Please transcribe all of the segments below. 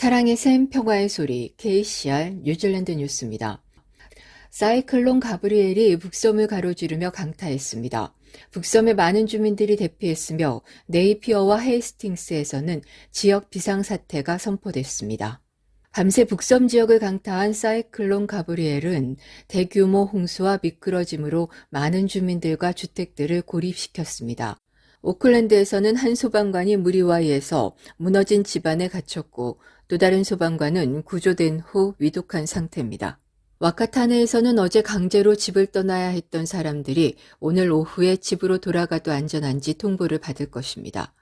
사랑의 샘, 평화의 소리, KCR 뉴질랜드 뉴스입니다. 사이클론 가브리엘이 북섬을 가로지르며 강타했습니다. 북섬의 많은 주민들이 대피했으며 네이피어와 헤이스팅스에서는 지역 비상사태가 선포됐습니다. 밤새 북섬 지역을 강타한 사이클론 가브리엘은 대규모 홍수와 미끄러짐으로 많은 주민들과 주택들을 고립시켰습니다. 오클랜드에서는 한 소방관이 물 위에서 무너진 집안에 갇혔고 또 다른 소방관은 구조된 후 위독한 상태입니다. 와카타네에서는 어제 강제로 집을 떠나야 했던 사람들이 오늘 오후에 집으로 돌아가도 안전한지 통보를 받을 것입니다.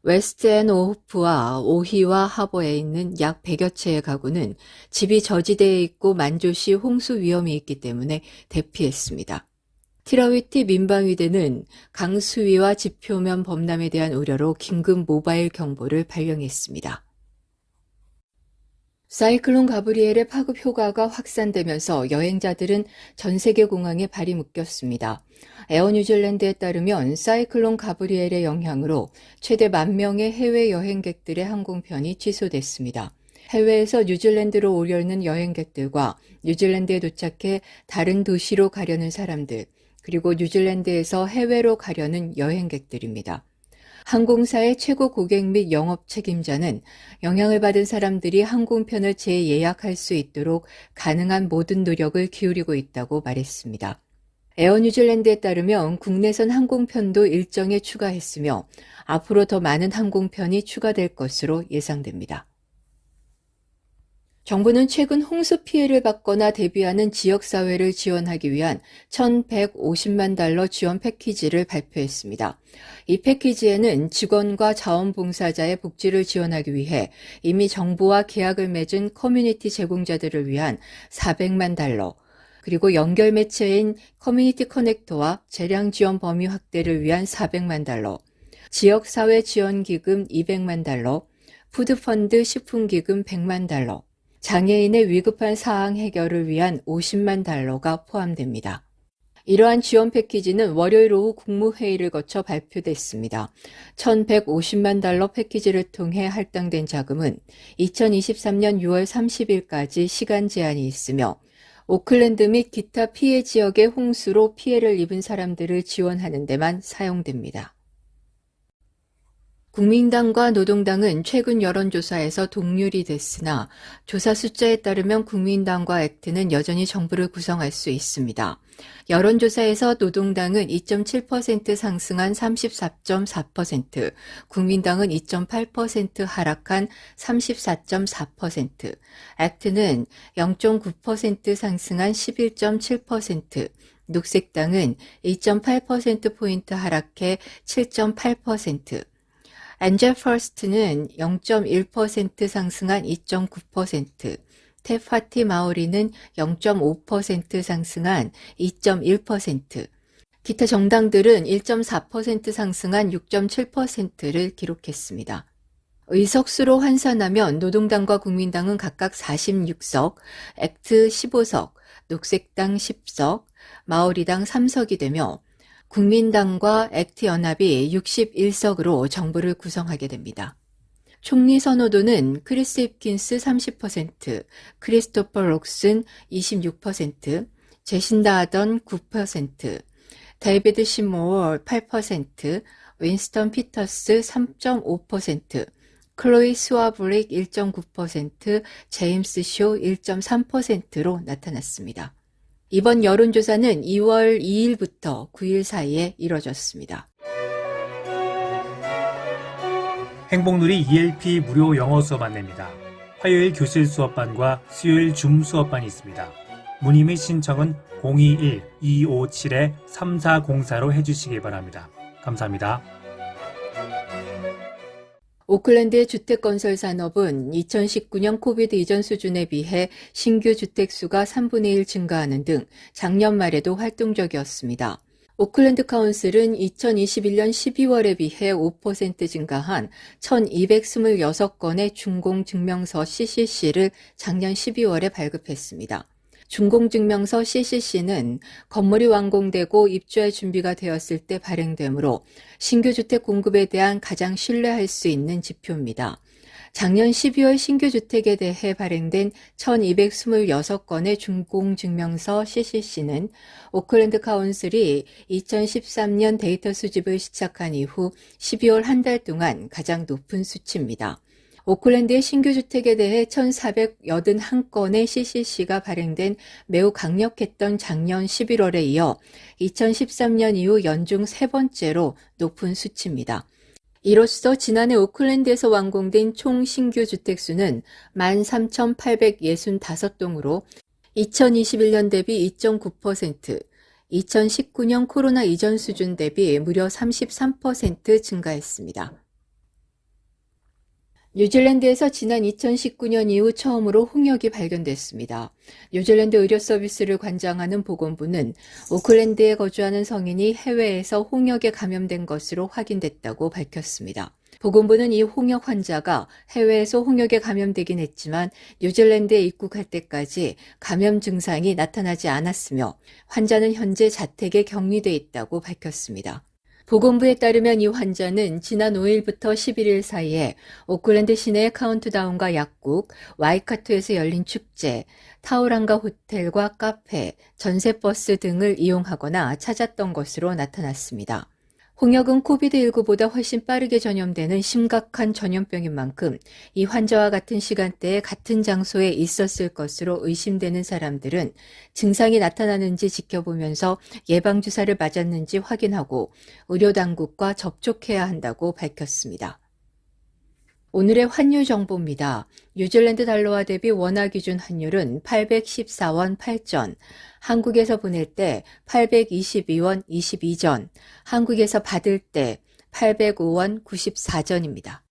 웨스트앤 오호프와 오히와 하버에 있는 약 100여 채의 가구는 집이 저지대에 있고 만조시 홍수 위험이 있기 때문에 대피했습니다. 티라위티 민방위대는 강수위와 지표면 범람에 대한 우려로 긴급 모바일 경보를 발령했습니다. 사이클론 가브리엘의 파급 효과가 확산되면서 여행자들은 전 세계 공항에 발이 묶였습니다. 에어 뉴질랜드에 따르면 사이클론 가브리엘의 영향으로 최대 10,000명의 해외 여행객들의 항공편이 취소됐습니다. 해외에서 뉴질랜드로 오려는 여행객들과 뉴질랜드에 도착해 다른 도시로 가려는 사람들, 그리고 뉴질랜드에서 해외로 가려는 여행객들입니다. 항공사의 최고 고객 및 영업 책임자는 영향을 받은 사람들이 항공편을 재예약할 수 있도록 가능한 모든 노력을 기울이고 있다고 말했습니다. 에어 뉴질랜드에 따르면 국내선 항공편도 일정에 추가했으며 앞으로 더 많은 항공편이 추가될 것으로 예상됩니다. 정부는 최근 홍수 피해를 받거나 대비하는 지역사회를 지원하기 위한 1,150만 달러 지원 패키지를 발표했습니다. 이 패키지에는 직원과 자원봉사자의 복지를 지원하기 위해 이미 정부와 계약을 맺은 커뮤니티 제공자들을 위한 400만 달러, 그리고 연결 매체인 커뮤니티 커넥터와 재량 지원 범위 확대를 위한 400만 달러, 지역사회 지원기금 200만 달러, 푸드펀드 식품기금 100만 달러, 장애인의 위급한 사항 해결을 위한 50만 달러가 포함됩니다. 이러한 지원 패키지는 월요일 오후 국무회의를 거쳐 발표됐습니다. 1,150만 달러 패키지를 통해 할당된 자금은 2023년 6월 30일까지 시간 제한이 있으며 오클랜드 및 기타 피해 지역의 홍수로 피해를 입은 사람들을 지원하는 데만 사용됩니다. 국민당과 노동당은 최근 여론조사에서 동률이 됐으나 조사 숫자에 따르면 국민당과 액트는 여전히 정부를 구성할 수 있습니다. 여론조사에서 노동당은 2.7% 상승한 34.4%, 국민당은 2.8% 하락한 34.4%, 액트는 0.9% 상승한 11.7%, 녹색당은 2.8%포인트 하락해 7.8%, 엔젤 퍼스트는 0.1% 상승한 2.9%, 테파티 마오리는 0.5% 상승한 2.1%, 기타 정당들은 1.4% 상승한 6.7%를 기록했습니다. 의석수로 환산하면 노동당과 국민당은 각각 46석, 액트 15석, 녹색당 10석, 마오리당 3석이 되며 국민당과 액트 연합이 61석으로 정부를 구성하게 됩니다. 총리 선호도는 크리스 힙킨스 30%, 크리스토퍼 록슨 26%, 제신다 아던 9%, 데이비드 시모어 8%, 윈스턴 피터스 3.5%, 클로이 스와브릭 1.9%, 제임스 쇼 1.3%로 나타났습니다. 이번 여론조사는 2월 2일부터 9일 사이에 이뤄졌습니다. 행복누리 ELP 무료 영어 수업 안내입니다. 화요일 교실 수업반과 수요일 줌 수업반이 있습니다. 문의 및 신청은 021-257-3404로 해주시기 바랍니다. 감사합니다. 오클랜드의 주택건설 산업은 2019년 코비드 이전 수준에 비해 신규 주택수가 3분의 1 증가하는 등 작년 말에도 활동적이었습니다. 오클랜드 카운슬은 2021년 12월에 비해 5% 증가한 1,226건의 준공증명서 CCC를 작년 12월에 발급했습니다. 준공증명서 CCC는 건물이 완공되고 입주할 준비가 되었을 때 발행되므로 신규 주택 공급에 대한 가장 신뢰할 수 있는 지표입니다. 작년 12월 신규 주택에 대해 발행된 1226건의 준공증명서 CCC는 오클랜드 카운슬이 2013년 데이터 수집을 시작한 이후 12월 한 달 동안 가장 높은 수치입니다. 오클랜드의 신규 주택에 대해 1481건의 CCC가 발행된 매우 강력했던 작년 11월에 이어 2013년 이후 연중 세 번째로 높은 수치입니다. 이로써 지난해 오클랜드에서 완공된 총 신규 주택수는 13,865동으로 2021년 대비 2.9%, 2019년 코로나 이전 수준 대비 무려 33% 증가했습니다. 뉴질랜드에서 지난 2019년 이후 처음으로 홍역이 발견됐습니다. 뉴질랜드 의료 서비스를 관장하는 보건부는 오클랜드에 거주하는 성인이 해외에서 홍역에 감염된 것으로 확인됐다고 밝혔습니다. 보건부는 이 홍역 환자가 해외에서 홍역에 감염되긴 했지만 뉴질랜드에 입국할 때까지 감염 증상이 나타나지 않았으며 환자는 현재 자택에 격리돼 있다고 밝혔습니다. 보건부에 따르면 이 환자는 지난 5일부터 11일 사이에 오클랜드 시내의 카운트다운과 약국, 와이카토에서 열린 축제, 타우랑가 호텔과 카페, 전세버스 등을 이용하거나 찾았던 것으로 나타났습니다. 홍역은 코비드19보다 훨씬 빠르게 전염되는 심각한 전염병인 만큼 이 환자와 같은 시간대에 같은 장소에 있었을 것으로 의심되는 사람들은 증상이 나타나는지 지켜보면서 예방주사를 맞았는지 확인하고 의료당국과 접촉해야 한다고 밝혔습니다. 오늘의 환율 정보입니다. 뉴질랜드 달러화 대비 원화 기준 환율은 814원 8전, 한국에서 보낼 때 822원 22전, 한국에서 받을 때 805원 94전입니다.